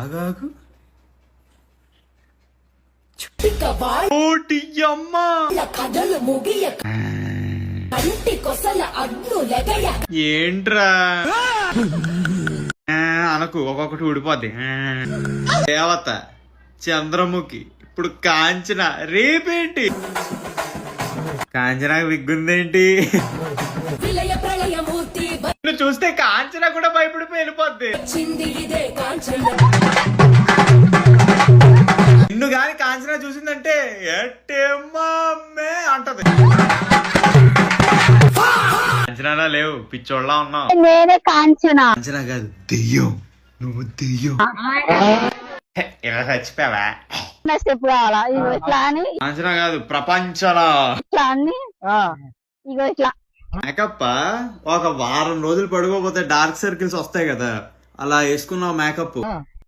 ఆగాగు ఏంట్రా అనకు ఒక్కొక్కటి ఊడిపోద్ది. దేవత, చంద్రముఖి, ఇప్పుడు కాంచన, రేపేంటి కాంచన విగ్గుందేంటి? చూస్తే కాంచన కూడా భయపడిపోయి వెళ్ళిపోద్ది. నిన్ను గాని కాంచన చూసిందంటే ఎట్టేమ్మే అంటది. కాంచనా లేవు, పిచ్చోళ్ళ ఉన్నావు. నేనే కాంచన. కాంచన కాదు, దెయ్యం. నువ్వు దెయ్యం. ఇలా చచ్చిపోయావా? స్టెప్ కావాలా? ఇగో ఇట్లా అని. కాంచన కాదు, ప్రపంచంలో ఇట్లా అని. ఇగో ఇట్లా మేకప్ ఒక వారం రోజులు పడుకోపోతే డార్క్ సర్కిల్స్ వస్తాయి కదా, అలా వేసుకున్నావు మేకప్.